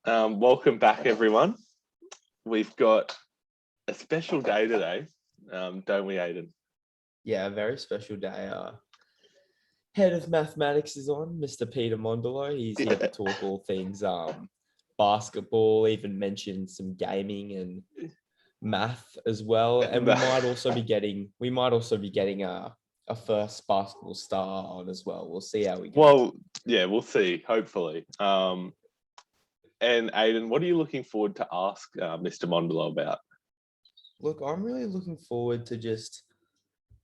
Welcome back, everyone. We've got a special day today, don't we, Aidan? Yeah, a very special day. Head of mathematics is on, Mr. Peter Mondolo. He's here to talk all things basketball, even mention some gaming and math as well. And we might also be getting a first basketball star on as well. We'll see how we go. Well, yeah, we'll see, hopefully. And Aidan, what are you looking forward to ask Mr. Mondolo about? Look, I'm really looking forward to just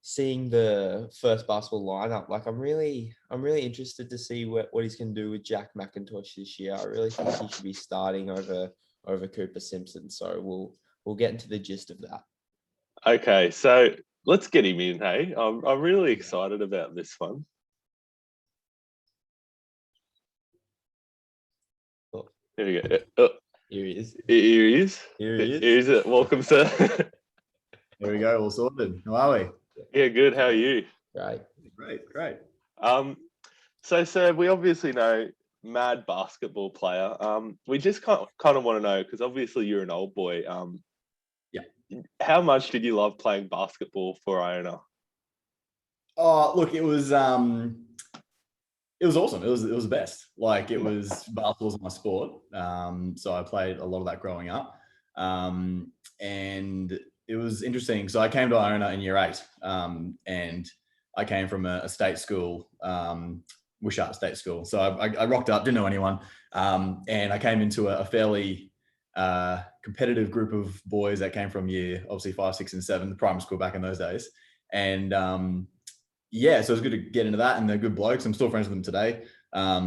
seeing the first basketball lineup. Like I'm really interested to see what he's going to do with Jack McIntosh this year. I really think he should be starting over Cooper Simpson. So we'll get into the gist of that. Okay, so let's get him in, hey? I'm really excited about this one. Here we go. Oh, here he is. Here he is. Here he is. Here's it. Welcome, sir. There we go. All sorted. How are we? Yeah, good. How are you? Great. So, sir, we obviously know mad basketball player. We just kind of want to know, because obviously you're an old boy. Yeah. How much did you love playing basketball for Iona? Oh, look, it was awesome. It was the best. Like basketball was my sport. So I played a lot of that growing up. And it was interesting. So I came to Iona in year 8, and I came from a state school, Wishart State School. So I rocked up, didn't know anyone, and I came into a fairly competitive group of boys that came from year, obviously 5, 6, and 7, the primary school back in those days. And yeah, so it was good to get into that, and they're good blokes. I'm still friends with them today.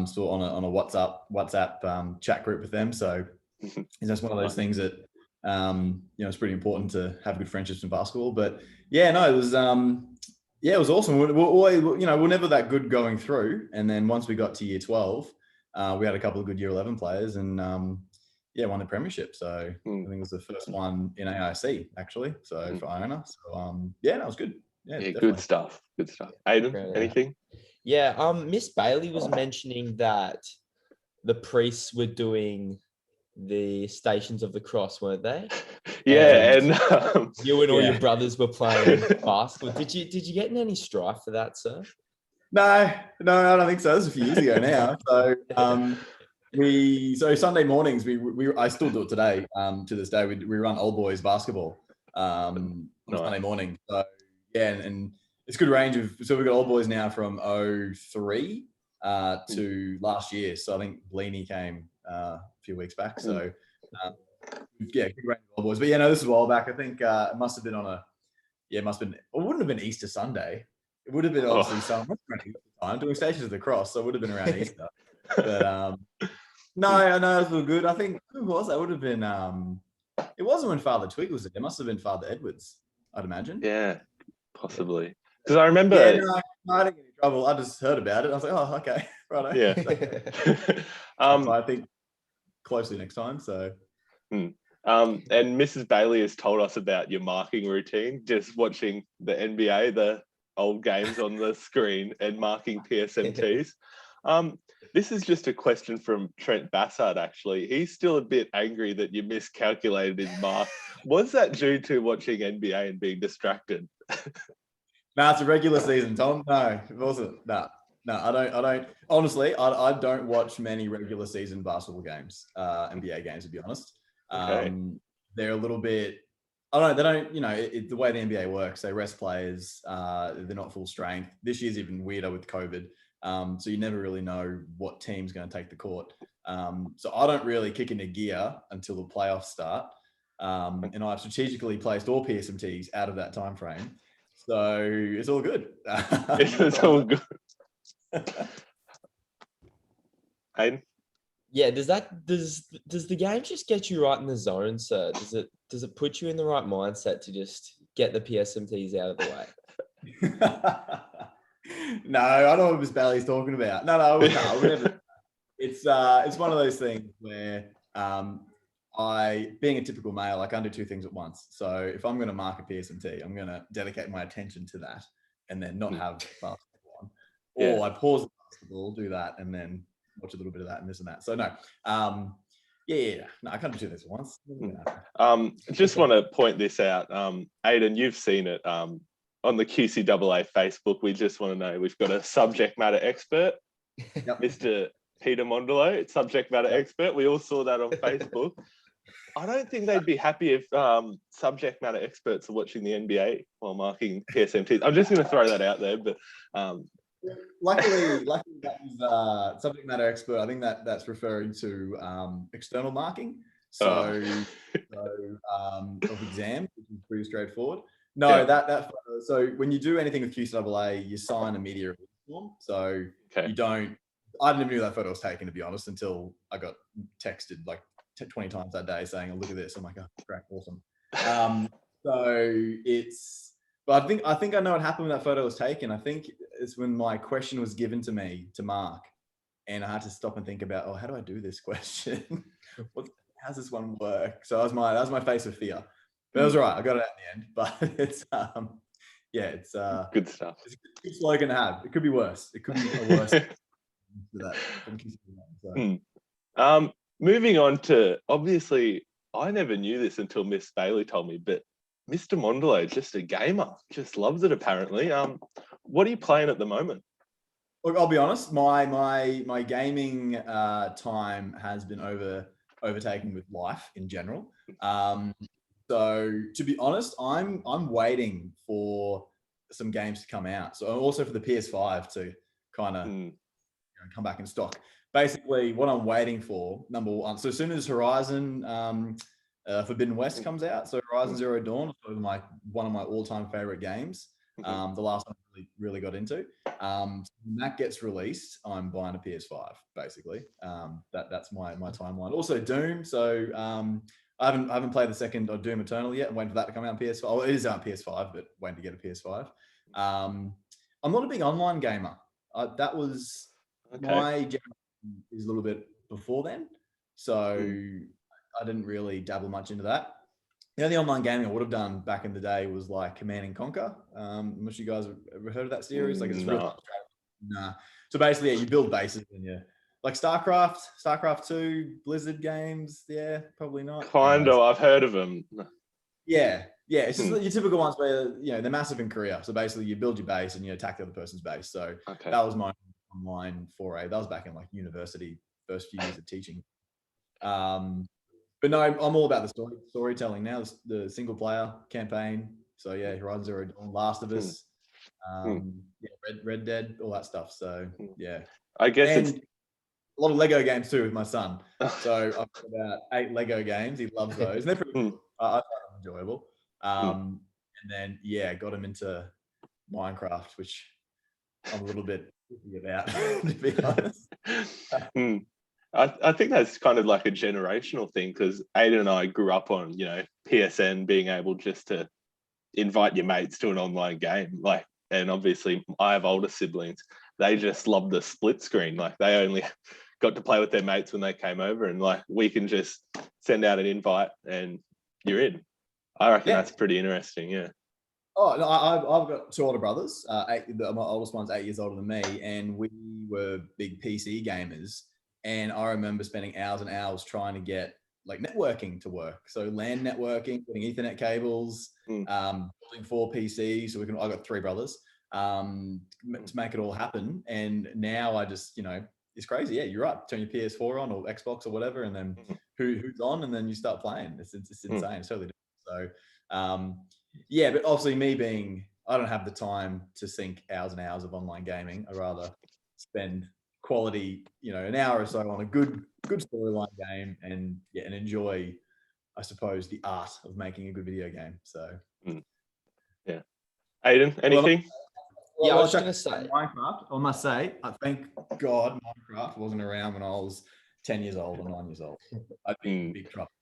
Still on a WhatsApp chat group with them. So that's one of those things that it's pretty important to have good friendships in basketball. But yeah, no, it was it was awesome. We're never that good going through, and then once we got to year 12, we had a couple of good year 11 players, and won the premiership. So I think it was the first one in AIC actually. So for Iona. So that was good. Yeah, good stuff. Aidan, anything? Yeah, Miss Bailey was mentioning that the priests were doing the Stations of the Cross, weren't they? Yeah, and you and all your brothers were playing basketball. Did you get in any strife for that, sir? No, I don't think so. This was a few years ago now. So Sunday mornings I still do it today. To this day, we run old boys basketball on Sunday morning. So yeah, and it's a good range of. So we've got old boys now from 03 to last year. So I think Bleeny came a few weeks back. So good range of old boys. But this is a while back. I think it must have been it wouldn't have been Easter Sunday. It would have been obviously some time doing Stations of the Cross. So it would have been around Easter. But no, it was all good. I think who was that? Would have been it wasn't when Father Twig was there. It must have been Father Edwards, I'd imagine. Yeah, possibly. Because I remember. Yeah, no, I didn't get in trouble. I just heard about it. I was like, oh, okay, right. Yeah. I think closely next time. So. And Mrs. Bailey has told us about your marking routine, just watching the NBA, the old games on the screen, and marking PSMTs. This is just a question from Trent Bassard, actually. He's still a bit angry that you miscalculated his mark. Was that due to watching NBA and being distracted? No, it's a regular season, Tom. No, it wasn't. No, I don't. Honestly, I don't watch many regular season basketball games, NBA games, to be honest. Okay. They're a little bit. I don't know. They don't. The way the NBA works, they rest players. They're not full strength. This year's even weirder with COVID. So you never really know what team's going to take the court. So I don't really kick into gear until the playoffs start. And I've strategically placed all PSMTs out of that time frame. So it's all good. It's all good. Aiden? Yeah, does the game just get you right in the zone, sir? Does it put you in the right mindset to just get the PSMTs out of the way? No, I don't know what Miss Bailey's talking about. No, I would never. It's one of those things where being a typical male, I can't do two things at once. So if I'm going to mark a PSMT, I'm going to dedicate my attention to that and then not have basketball on. Or I pause the basketball, do that, and then watch a little bit of that and this and that. So no, Yeah. No, I can't do this once. Just want to point this out. Aidan, you've seen it on the QCAA Facebook. We just want to know, we've got a subject matter expert, Yep. Mr. Peter Mondolo, subject matter expert. We all saw that on Facebook. I don't think they'd be happy if subject matter experts are watching the NBA while marking PSMTs. I'm just going to throw that out there, but luckily that was subject matter expert. I think that's referring to external marking. So of exams, which is pretty straightforward. No, that so when you do anything with QCAA, you sign a media release form. So you don't. I didn't even know that photo was taken, to be honest, until I got texted like 20 times that day saying, "Oh, look at this." I'm like, "Oh, great, awesome." So it's. But I think I know what happened when that photo was taken. I think it's when my question was given to me to mark, and I had to stop and think about, oh, how do I do this question? How's this one work? So that was my face of fear. But it was all right. I got it at the end. But it's it's good stuff. It's a good slogan to have. It could be worse. It could be a worse. Moving on to, obviously, I never knew this until Miss Bailey told me, but Mr. Mondolo, just a gamer, just loves it apparently. What are you playing at the moment? Look, I'll be honest. My gaming time has been overtaken with life in general. So to be honest, I'm waiting for some games to come out. So also for the PS5 to kind of come back in stock. Basically, what I'm waiting for, number one. So as soon as Horizon Forbidden West comes out, so Horizon Zero Dawn is probably one of my all-time favorite games. The last one I really got into. So when that gets released, I'm buying a PS5. Basically, that's my timeline. Also Doom. So I haven't played the second Doom Eternal yet. I'm waiting for that to come out on PS5. Oh, it is out on PS5, but waiting to get a PS5. I'm not a big online gamer. That was my generation is a little bit before then, so I didn't really dabble much into that. The only online gaming I would have done back in the day was like Command and Conquer. I'm not sure you guys have ever heard of that series. Like it's nah. So basically, you build bases and you like StarCraft 2, Blizzard games. Yeah, probably not. Kind of. I've heard of them. Yeah. It's just your typical ones where they're massive in Korea. So basically, you build your base and you attack the other person's base. So that was my online foray. That was back in like university, first few years of teaching. But no, I'm all about the storytelling now. The single player campaign. So yeah, Horizon Zero Dawn, Last of Us, Red Dead, all that stuff. So yeah, I guess it's a lot of Lego games too with my son. So I've got about 8 Lego games. He loves those. And they're pretty cool. I find them enjoyable. And then got him into Minecraft, which I'm a little bit iffy about, to be honest. I think that's kind of like a generational thing, because Aidan and I grew up on, PSN, being able just to invite your mates to an online game. Like, and obviously I have older siblings. They just love the split screen. Like they only got to play with their mates when they came over, and like we can just send out an invite and you're in. I reckon that's pretty interesting. Yeah. Oh, no, I've got 2 older brothers. My oldest one's 8 years older than me, and we were big PC gamers. And I remember spending hours and hours trying to get like networking to work. So LAN networking, putting Ethernet cables, building 4 PCs. So I got 3 brothers to make it all happen. And now I just, it's crazy. Yeah, you're right. Turn your PS4 on or Xbox or whatever, and then who's on, and then you start playing. It's insane. It's totally different. So but obviously I don't have the time to sink hours and hours of online gaming. I'd rather spend quality, an hour or so on a good storyline game and enjoy, I suppose, the art of making a good video game. So yeah. Aidan, anything? I was going to say Minecraft. I must say, I thank God Minecraft wasn't around when I was 10 years old or 9 years old. I'd be in big trouble.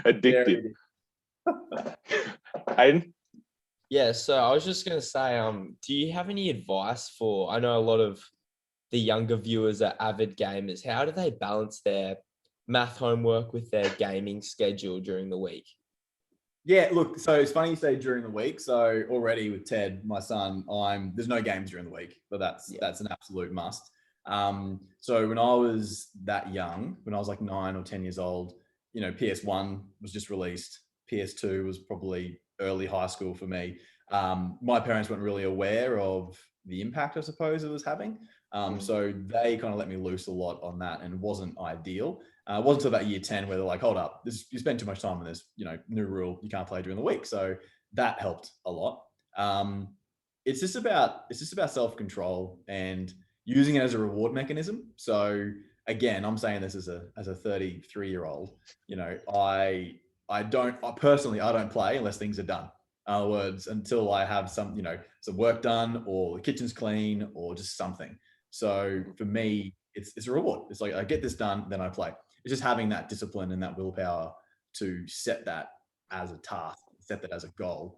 Addictive. Aidan? Yeah, so I was just going to say, do you have any advice for, I know a lot of the younger viewers are avid gamers. How do they balance their math homework with their gaming schedule during the week? Yeah, look, so it's funny you say during the week. So already with Ted, my son, there's no games during the week, but that's an absolute must. So when I was that young, when I was like 9 or 10 years old, you know, PS1 was just released. PS2 was probably early high school for me. My parents weren't really aware of the impact, I suppose, it was having. So they kind of let me loose a lot on that, and it wasn't ideal. It wasn't until about year 10 where they're like, hold up, you spend too much time on this, you know, new rule, you can't play during the week. So that helped a lot. It's just about self-control and using it as a reward mechanism. So again, I'm saying this as a 33-year-old, you know, I personally don't play unless things are done. In other words, until I have some, you know, some work done or the kitchen's clean or just something. So for me, it's a reward. It's like, I get this done, then I play. It's just having that discipline and that willpower to set that as a task, set that as a goal.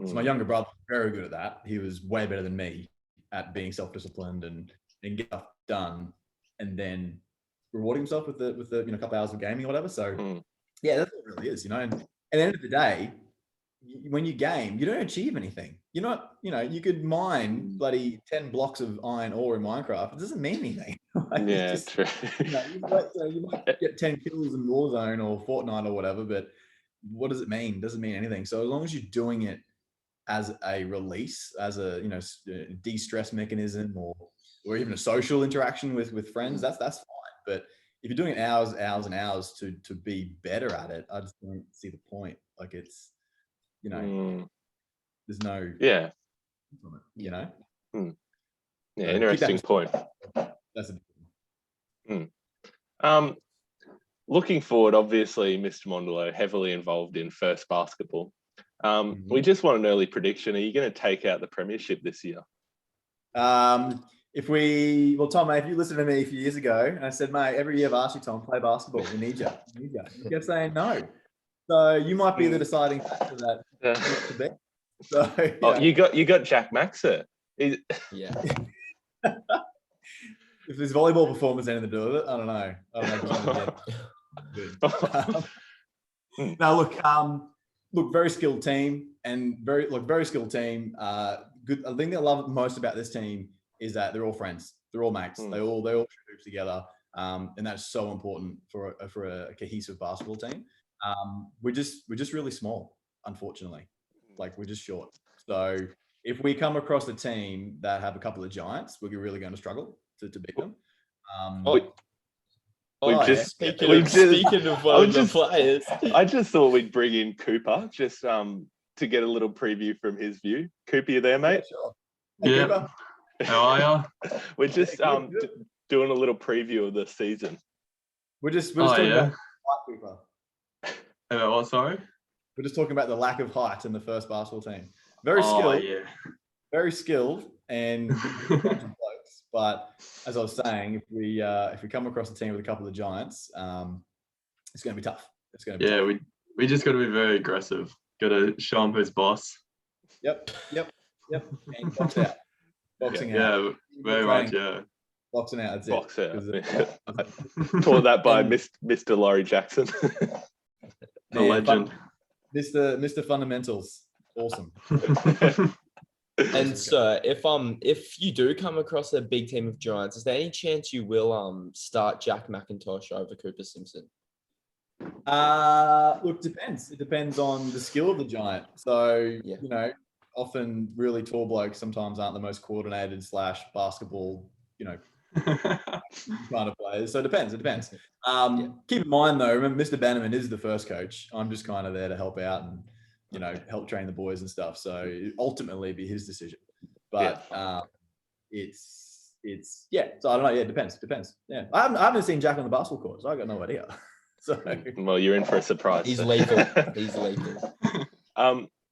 So my younger brother was very good at that. He was way better than me at being self-disciplined and get stuff done, and then rewarding himself with the you know, couple hours of gaming or whatever. So yeah, that's what it really is, you know. And at the end of the day, when you game, you don't achieve anything. You're not, you know, you could mine bloody 10 blocks of iron ore in Minecraft. It doesn't mean anything. Like, Yeah, just, true. you know, you might get 10 kills in Warzone or Fortnite or whatever, but what does it mean? It doesn't mean anything. So as long as you're doing it as a release, as a, you know, de-stress mechanism, or even a social interaction with friends, that's fine. But if you're doing it hours and hours to be better at it, I just don't see the point. Like, it's, you know, there's no, yeah, you know. Yeah, So interesting point. That's a looking forward, obviously, Mr. Mondolo heavily involved in first basketball. We just want an early prediction. Are you going to take out the premiership this year? Tom, mate, if you listened to me a few years ago, and I said, mate, every year I've asked you, Tom, play basketball. We need you. You kept saying no. So you might be the deciding factor that not to be. So, you got Jack Maxer. Yeah. If there's volleyball performance anything to do with it, I don't know. Good. Now look, very skilled team and very skilled team. Good. The thing that I love most about this team is that they're all friends. They're all mates. They all shoot hoops together, and that's so important for a cohesive basketball team. We're just really small, unfortunately. Like, we're just short. So if we come across a team that have a couple of giants, we're really going to struggle to beat them. Speaking of one of the players, I just thought we'd bring in Cooper just to get a little preview from his view. Cooper, you there, mate? Yeah, sure. Hey, yeah. Cooper. How are you? We're just doing a little preview of the season. We're just talking about height, Cooper. About what, sorry? We're just talking about the lack of height in the first basketball team. Very skilled and good bunch of blokes. But as I was saying, if we come across a team with a couple of giants, it's going to be tough. It's going to be tough. We just got to be very aggressive. Got to show him who's boss. Yep. And box out. Boxing out. Yeah, very much. Yeah. Boxing out. That's Box it. out. Taught that by Mr. Laurie Jackson. The legend. Mr. Fundamentals. Awesome. And sir, if you do come across a big team of giants, is there any chance you will start Jack McIntosh over Cooper Simpson? Look, depends. It depends on the skill of the giant. So Yeah. you know, often really tall blokes sometimes aren't the most coordinated / basketball, you know, kind of players. So it depends. Keep in mind though, remember Mr. Bannerman is the first coach. I'm just kind of there to help out and, you know, help train the boys and stuff. So ultimately be his decision. But it's so I don't know. Yeah, it depends. Yeah. I haven't seen Jack on the basketball court, so I got no idea. So well, you're in for a surprise. He's lethal.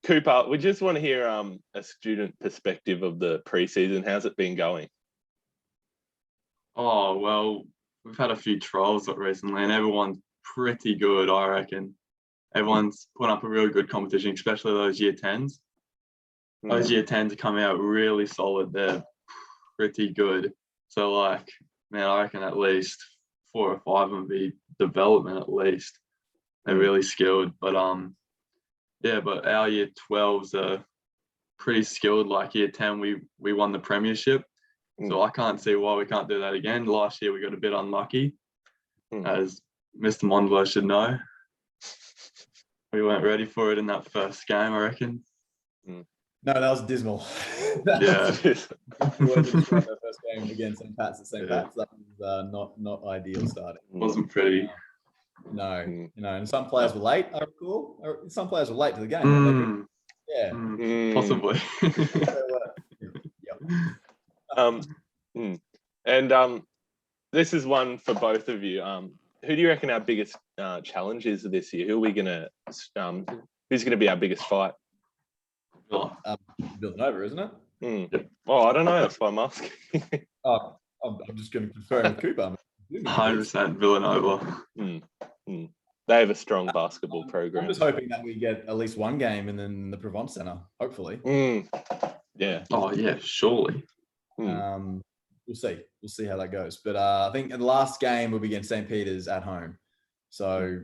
Cooper, we just want to hear a student perspective of the preseason. How's it been going? Oh, well, we've had a few trials recently and everyone's pretty good, I reckon. Everyone's put up a really good competition, especially those year 10s. Those year 10s come out really solid. They're pretty good. So, like, man, I reckon at least 4 or 5 of them be development at least. They're really skilled. But, but our year 12s are pretty skilled. Like year 10, we won the premiership. So I can't see why we can't do that again. Last year we got a bit unlucky, as Mr. Mondolo should know. We weren't ready for it in that first game, I reckon. No, that was dismal. Yeah. The first game against St. Pat's at St. Pat's, that was not ideal starting. Wasn't pretty. No, and some players were late, I recall. Some players were late to the game. Possibly. And this is one for both of you. Who do you reckon our biggest challenge is this year? Who are we gonna? Who's gonna be our biggest fight? Building over, isn't it? Oh, I don't know. That's why I'm asking. I'm just going to confirm with Cooper. 100% Villanova. They have a strong basketball program. I'm just hoping that we get at least one game and then the Provence Centre, hopefully. Yeah. Oh yeah, surely. We'll see. We'll see how that goes. But I think the last game will be against St. Peter's at home. So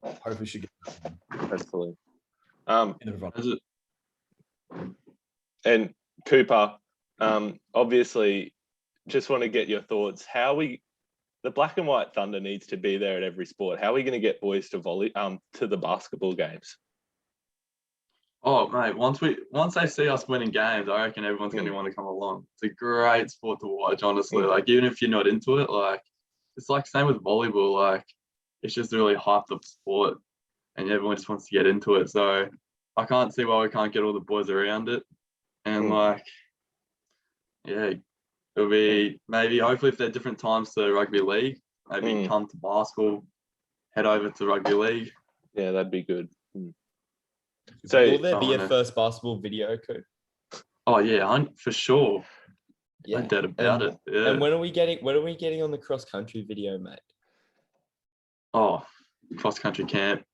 hopefully we should get Hopefully. in the Provence. And Cooper, obviously, just want to get your thoughts. The Black and White Thunder needs to be there at every sport. How are we going to get boys to to the basketball games? Oh mate, once they see us winning games, I reckon everyone's going to want to come along. It's a great sport to watch, honestly. Like even if you're not into it, like it's like same with volleyball. Like it's just a really hyped up sport, and everyone just wants to get into it. So I can't see why we can't get all the boys around it. And it'll be maybe hopefully if they're different times to rugby league, maybe come to basketball, head over to rugby league. Yeah, that'd be good. So will there be a first basketball video, Coop? Oh yeah, for sure. Yeah, No doubt about it. Yeah. And when are we getting on the cross country video, mate? Oh, cross country camp.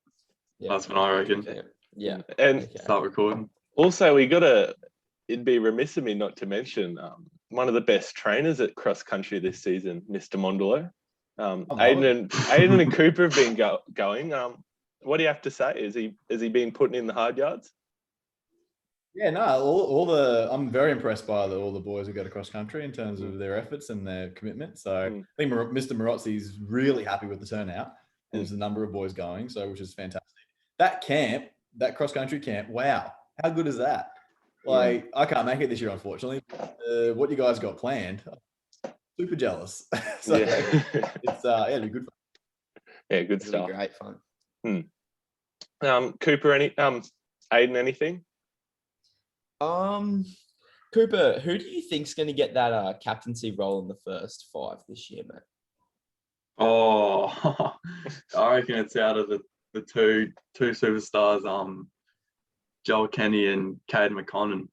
Yeah, that's when I reckon. Yeah. And start recording. Also, it'd be remiss of me not to mention one of the best trainers at cross country this season, Mr. Mondolo. Aiden and Cooper have been going. What do you have to say? Has he been putting in the hard yards? Yeah, no, I'm very impressed by all the boys who go to cross country in terms of their efforts and their commitment. So I think Mr. Marozzi is really happy with the turnout. And there's a number of boys going, which is fantastic. That cross country camp, wow, how good is that? Like, I can't make it this year, unfortunately. What you guys got planned, super jealous. So it's it'll be good fun. Yeah, good stuff. Be great fun. Cooper, Aiden, anything? Cooper, who do you think's going to get that captaincy role in the first 5 this year, mate? Oh, I reckon it's out of the two superstars, Joel Kenny and Caden McConnell.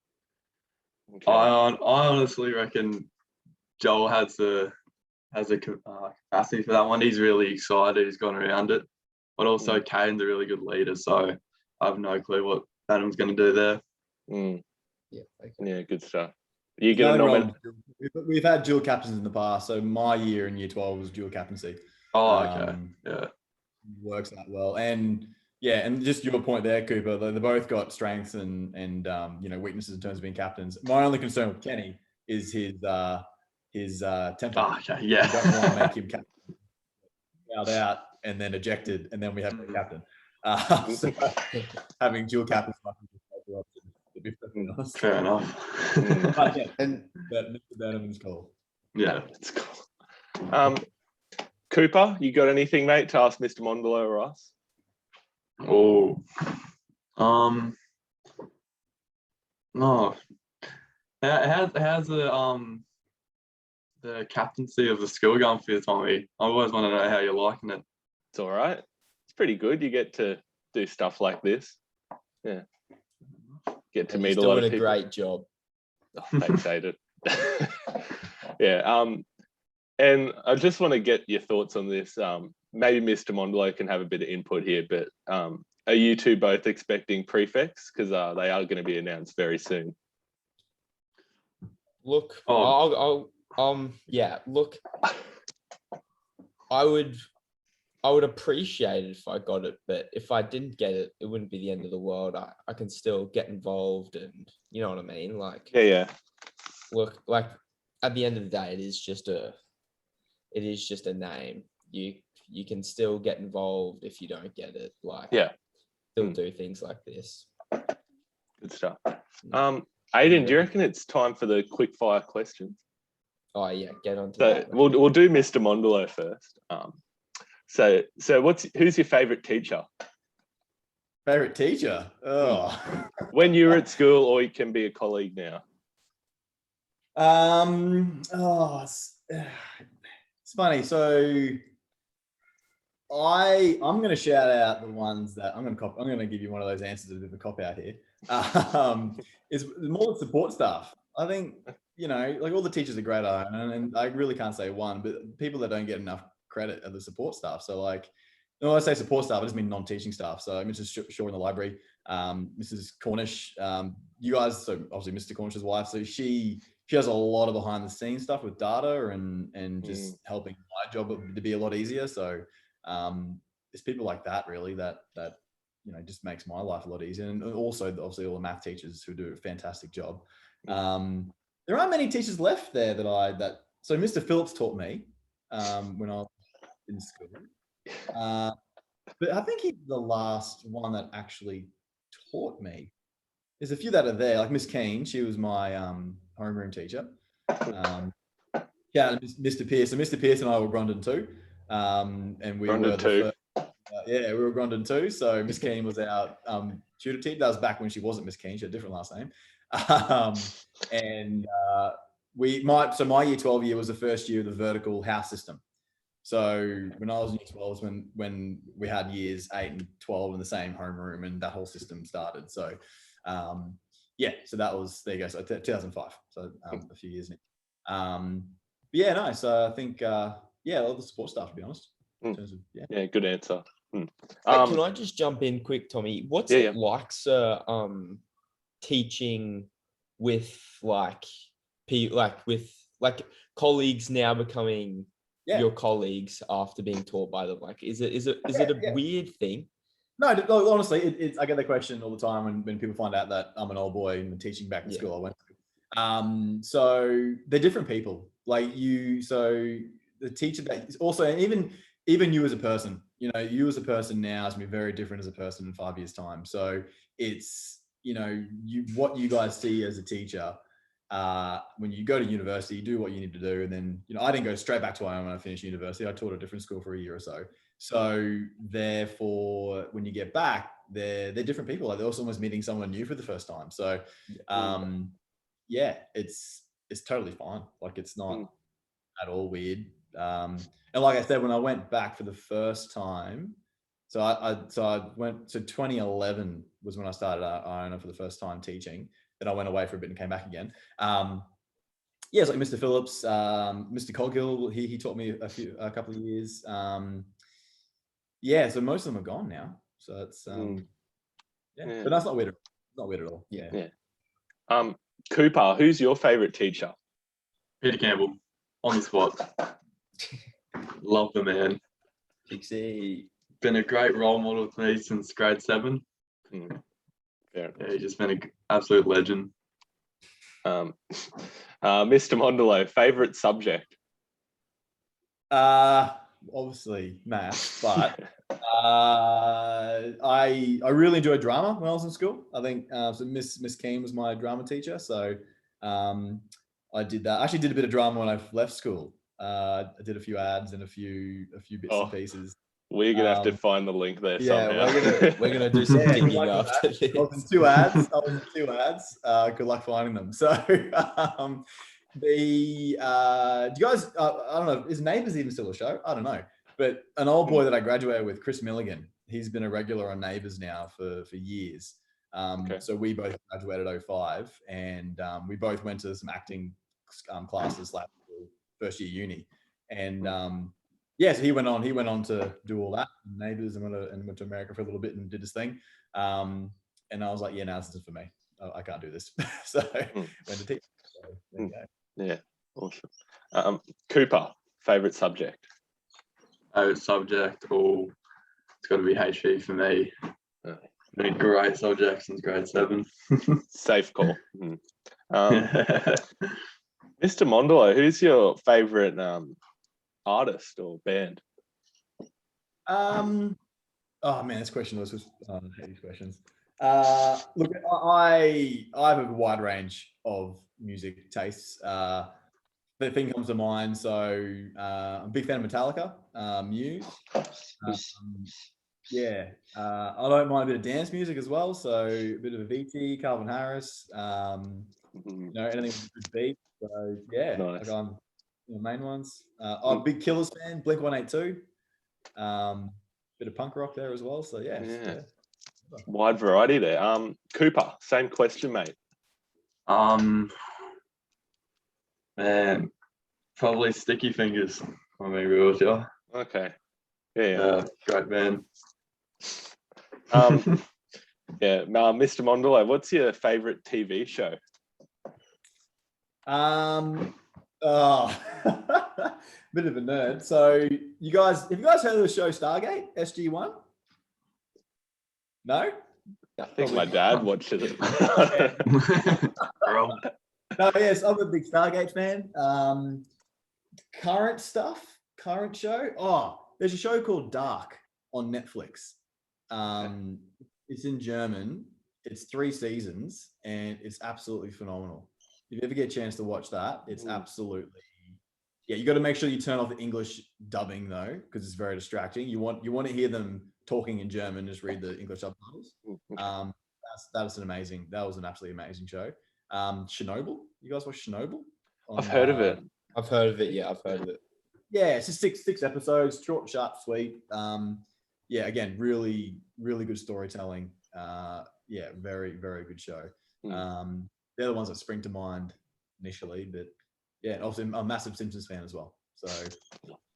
Okay. I honestly reckon Joel has a capacity for that one. He's really excited. He's gone around it. But also Caden's a really good leader, so I have no clue what Adam's going to do there. Yeah, good stuff. You're going to nominate? We've had dual captains in the past, so my year in year 12 was dual captaincy. Oh, okay. Yeah. Works out well. And just your point there, Cooper, they both got strengths and weaknesses in terms of being captains. My only concern with Kenny is his temper. Oh, okay, yeah. I don't want to make him captain out and then ejected, and then we have the captain. So having dual captains might be the option, to be honest. Fair enough. But yeah, and Mr. Burnham's call. Yeah, it's cool. Cooper, you got anything, mate, to ask Mr. Mondolo or us? Oh, no. How's the captaincy of the school going for you, Tommy? I always want to know how you're liking it. It's all right. It's pretty good. You get to do stuff like this. Yeah. Get to meet a lot of people. Doing a great job. Oh, thanks, Aiden. Yeah. And I just want to get your thoughts on this. Maybe Mr. Mondolo can have a bit of input here, but are you two both expecting prefects? Because they are going to be announced very soon. Look, Look, I would appreciate it if I got it, but if I didn't get it, it wouldn't be the end of the world. I can still get involved, and you know what I mean. Like, yeah. Look, like at the end of the day, it is just a name. You can still get involved if you don't get it. Like, still do things like this. Good stuff. Aiden, do you reckon it's time for the quick fire questions? Oh yeah, get on to So that. we'll do Mr. Mondolo first. So who's your favourite teacher? Favorite teacher? Oh. When you were at school, or you can be a colleague now. It's funny. So I'm going to shout out the ones that I'm going to give you one of those answers, a bit of a cop out here. Is more the support staff. I think, like all the teachers are great, and I really can't say one, but people that don't get enough credit are the support staff. So like, when I say support staff, I just mean non-teaching staff. So Mrs. Shaw in the library, Mrs. Cornish, you guys, so obviously Mr. Cornish's wife. So she has a lot of behind the scenes stuff with data and just helping my job to be a lot easier. So it's people like that really that just makes my life a lot easier. And also obviously all the math teachers who do a fantastic job. There aren't many teachers left there so Mr. Phillips taught me when I was in school. But I think he's the last one that actually taught me. There's a few that are there, like Miss Keane. She was my homeroom teacher. Mr. Pearce. So Mr. Pearce and I were Grondon too, and we were the first. We were Grondon too. So Miss Keane was our tutor teacher. That was back when she wasn't Miss Keane. She had a different last name. My year 12 year was the first year of the vertical house system. So when I was in year 12 when we had years 8 and 12 in the same homeroom, and that whole system started. So so that was, there you go. So 2005. So a few years now. So I think all the support staff, to be honest. In terms of, Good answer. Hey, can I just jump in quick, Tommy? What's it like, sir, teaching with with colleagues now becoming your colleagues after being taught by them? Like, is it a weird thing? No, honestly, it's I get the question all the time when people find out that I'm an old boy and teaching back in school I went to. So they're different people. Like so the teacher that is also, and even you as a person, you as a person now is going to be very different as a person in 5 years' time. So it's, what you guys see as a teacher, when you go to university, you do what you need to do. And then, I didn't go straight back to Iona when I finished university. I taught at a different school for a year or so. So therefore, when you get back, they're different people. Like they're also almost meeting someone new for the first time. So it's totally fine. Like it's not at all weird. And like I said, when I went back for the first time, so 2011 was when I started at Iona for the first time teaching. Then I went away for a bit and came back again. It's like Mr. Phillips, Mr. Coghill, he taught me a couple of years. So most of them are gone now. So it's but that's not weird. Not weird at all. Yeah. Cooper, who's your favorite teacher? Peter Campbell, on the spot. Love the man. Pixie. Been a great role model to me since grade 7. He's just been an absolute legend. Mr. Mondolo, favorite subject? Obviously maths, but I really enjoyed drama when I was in school. I think so Miss Keane was my drama teacher, so I did that. I actually did a bit of drama when I left school. I did a few ads and a few bits and pieces. We're gonna have to find the link there somehow. We're gonna do some digging after this. I was in 2 ads. Good luck finding them. So do you guys? I don't know. Is Neighbours even still a show? I don't know. But an old boy that I graduated with, Chris Milligan, he's been a regular on Neighbours now for years. So we both graduated 2005, and we both went to some acting classes like first year uni, and so he went on to do all that, Neighbours, and went to America for a little bit and did his thing. And I was like, this isn't for me. I can't do this. So went to teach. So there you go. Yeah, awesome. Cooper, favorite subject? It's got to be HV for me. Been a great subject since grade 7. Safe call. Mr. Mr. Mondolo, who's your favourite artist or band? Oh man, this question was just I hate these questions. Look, I have a wide range of music tastes. The thing comes to mind. So I'm a big fan of Metallica, Muse. Yeah, I don't mind a bit of dance music as well. So a bit of Avicii, Calvin Harris. Anything with a good beat. So yeah, Nice. like I'm main ones. I'm a big Killers fan, Blink-182. Bit of punk rock there as well. So yeah. Wide variety there. Cooper, same question, mate. Man, probably Sticky Fingers. I mean, real with you. Okay. Great band. Mr. Mondolo, what's your favourite TV show? Bit of a nerd. So have you guys heard of the show Stargate, SG-1? No? I think my dad watches it. No, yes, I'm a big Stargate fan. Current show. Oh, there's a show called Dark on Netflix. It's in German. It's 3 seasons and it's absolutely phenomenal. If you ever get a chance to watch that, it's absolutely, you got to make sure you turn off the English dubbing though, because it's very distracting. You want to hear them talking in German, just read the English subtitles. That was an absolutely amazing show. Chernobyl. You guys watch Chernobyl? I've heard of it. I've heard of it. Yeah, I've heard of it. Yeah, it's just six episodes, short, sharp, sweet. Again, really, really good storytelling. Very, very good show. They're the ones that spring to mind initially, but yeah, also I'm a massive Simpsons fan as well. So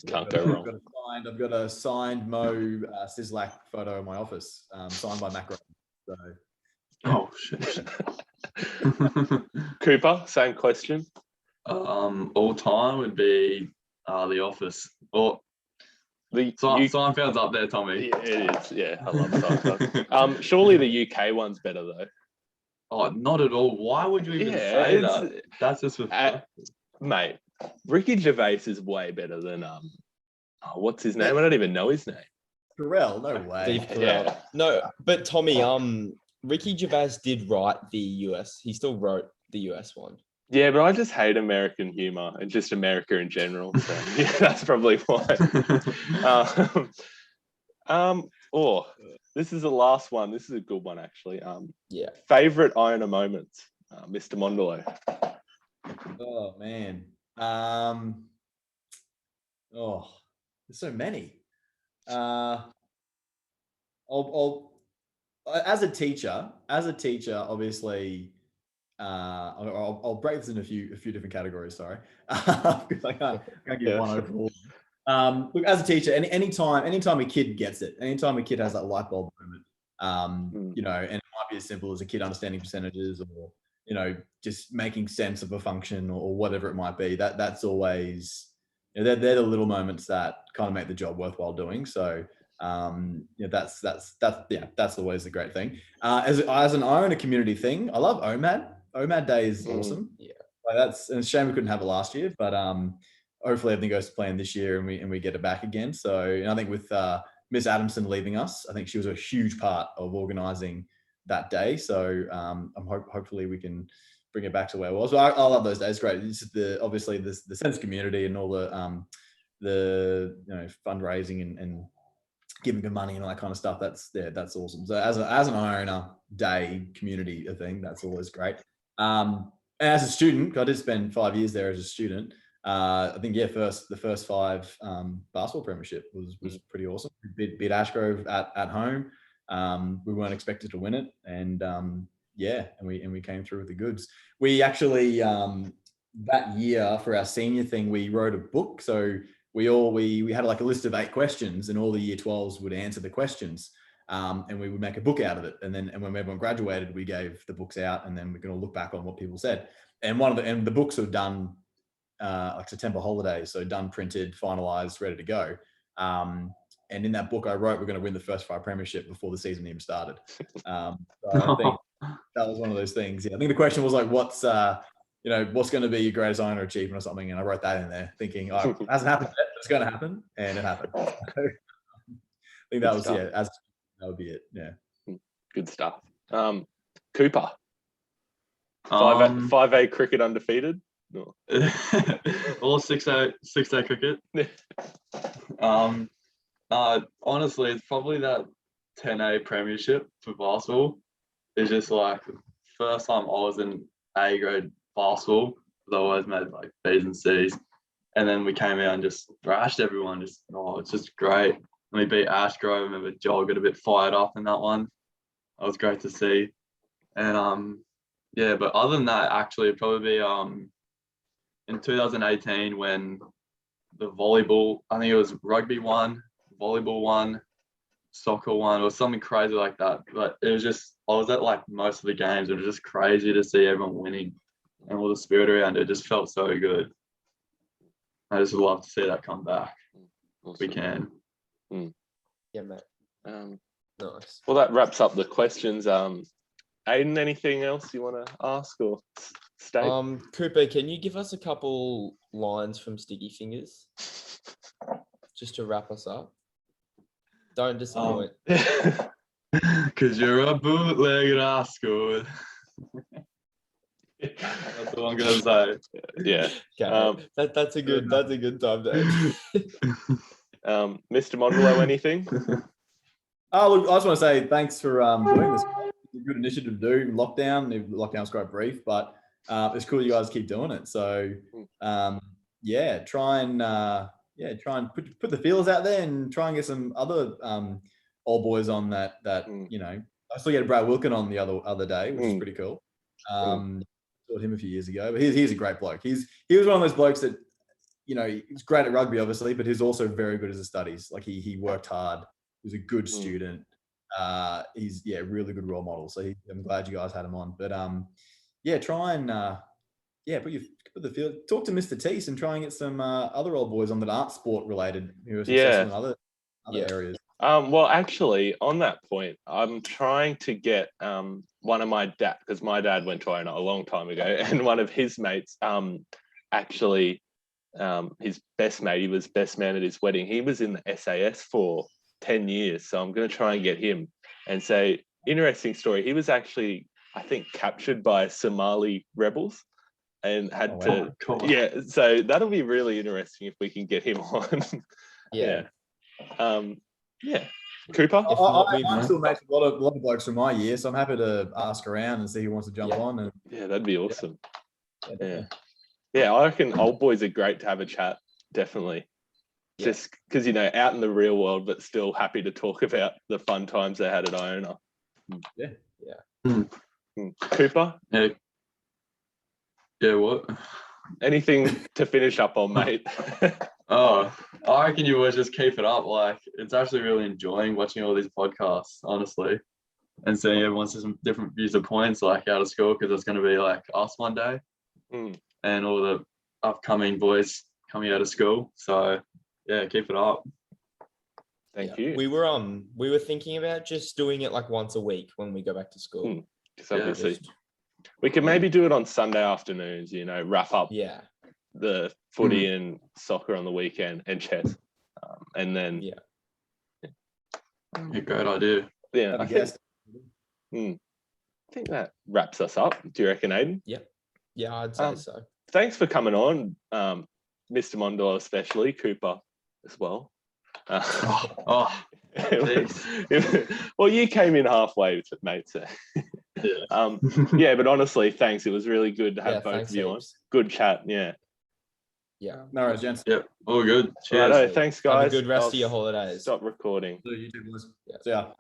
Can't go wrong. I've got a signed Mo Sislak photo in my office, signed by Mac. So, oh shit. Cooper, same question. All time would be The Office. Or Seinfeld's up there, Tommy. Yeah, it is. Yeah, I love Seinfeld. Surely the UK one's better though. Oh, not at all. Why would you even say that? That's just mate. Ricky Gervais is way better than what's his name? I don't even know his name. Carell, no way. Steve Carell. Yeah. No, but Tommy, Ricky Gervais did write the US. He still wrote the US one. Yeah, but I just hate American humor and just America in general. So yeah, that's probably why. This is the last one. This is a good one actually. Favorite Iona moments, Mr. Mondolo. Oh man. There's so many. I'll as a teacher, obviously, I'll break this in a few different categories. Sorry, because I can't give one overall. Look, as a teacher, anytime a kid gets it, anytime a kid has that light bulb moment, and it might be as simple as a kid understanding percentages, or just making sense of a function, or whatever it might be. That's always, they're the little moments that kind of make the job worthwhile doing. So. That's always the great thing. As an Iona community thing, I love OMAD. OMAD Day is awesome. Yeah, and it's a shame we couldn't have it last year, but hopefully everything goes to plan this year and we get it back again. So, and I think with Miss Adamson leaving us, I think she was a huge part of organising that day. So hopefully we can bring it back to where it was. But I love those days. Great. This is obviously the sense of community and all the fundraising and giving good money and all that kind of stuff. That's awesome. So as an Iona Day community thing, that's always great. And as a student, I did spend 5 years there as a student. I think the first 5 basketball premiership was pretty awesome. We beat Ashgrove at home. We weren't expected to win it, and and we came through with the goods. We actually that year for our senior thing, we wrote a book. So we had like a list of 8 questions, and all the year 12s would answer the questions, and we would make a book out of it. And when everyone graduated, we gave the books out, and then we can all look back on what people said. And the books were done like September holidays, so done, printed, finalized, ready to go. And in that book I wrote, we're going to win the first 5 premiership before the season even started. So I think that was one of those things. Yeah, I think the question was like, what's what's going to be your greatest Iona achievement or something, and I wrote that in there, thinking, oh, it hasn't happened yet, but it's going to happen, and it happened. So, I think that was that would be it. Yeah. Good stuff. Cooper. 5A 5A cricket undefeated. No. All 6A cricket. Honestly, it's probably that 10A premiership for basketball. It's just like first time I was in A grade basketball. I always made like B's and C's, and then we came out and just thrashed everyone. It's just great. And we beat Ashgrove. I remember Joel got a bit fired up in that one. That was great to see. And but other than that, actually, it'd probably be in 2018 when the volleyball, I think it was rugby won, volleyball won, soccer won, or something crazy like that. But it was just, I was at like most of the games. It was just crazy to see everyone winning and all the spirit around it. It just felt so good. I just would love to see that come back. Awesome. If we can. Yeah, mate. Nice. Well, that wraps up the questions. Aiden, anything else you want to ask or state? Cooper, can you give us a couple lines from Sticky Fingers just to wrap us up? Don't disappoint. Because you're a bootleg rascal. That's what I'm gonna say. Yeah. Okay. That's a good time to end. Mr. Mondolo, anything? Oh, look, I just want to say thanks for doing this. It's a good initiative to do. Lockdown's quite brief, but it's cool you guys keep doing it. So try and put the feelers out there and try and get some other old boys on that I still get Brad Wilkin on the other day, which is pretty cool. Taught him a few years ago, but he's a great bloke. He was one of those blokes that he's great at rugby, obviously, but he's also very good at his studies. Like he worked hard. He was a good student. He's a really good role model. So I'm glad you guys had him on. But try and put the field. Talk to Mr. Teese and try and get some other old boys on that aren't sport related who are successful in other areas. Well, actually, on that point, I'm trying to get one of my dad, because my dad went to Iona a long time ago, and one of his mates, his best mate, he was best man at his wedding. He was in the SAS for 10 years. So I'm going to try and get him and say, interesting story. He was actually, I think, captured by Somali rebels and had to. Cool. Yeah. So that'll be really interesting if we can get him on. Cooper? I'm still mates with a lot of blokes from my year, so I'm happy to ask around and see who wants to jump on. And that'd be awesome. Yeah, I reckon old boys are great to have a chat. Definitely. Just because, out in the real world, but still happy to talk about the fun times they had at Iona. Cooper? Yeah, what? Anything to finish up on, mate? I reckon you always just keep it up. Like, it's actually really enjoying watching all these podcasts, honestly, and seeing everyone's different views of points, like out of school, because it's going to be like us one day, and all the upcoming boys coming out of school. So, keep it up. Thank you. We were thinking about just doing it like once a week when we go back to school. Obviously, we could maybe do it on Sunday afternoons. Wrap up. The footy and soccer on the weekend and chess, and then great idea. I think that wraps us up. Do you reckon, Aiden? Yeah, I'd say so. Thanks for coming on, Mr. Mondolo, especially Cooper as well. Well, you came in halfway, mate. So. But honestly, thanks. It was really good to have both of you on. Good chat. No worries, gents. Yep, all good. Cheers. Right, thanks, guys. Have a good rest of your holidays. Stop recording. You too, boys. See ya.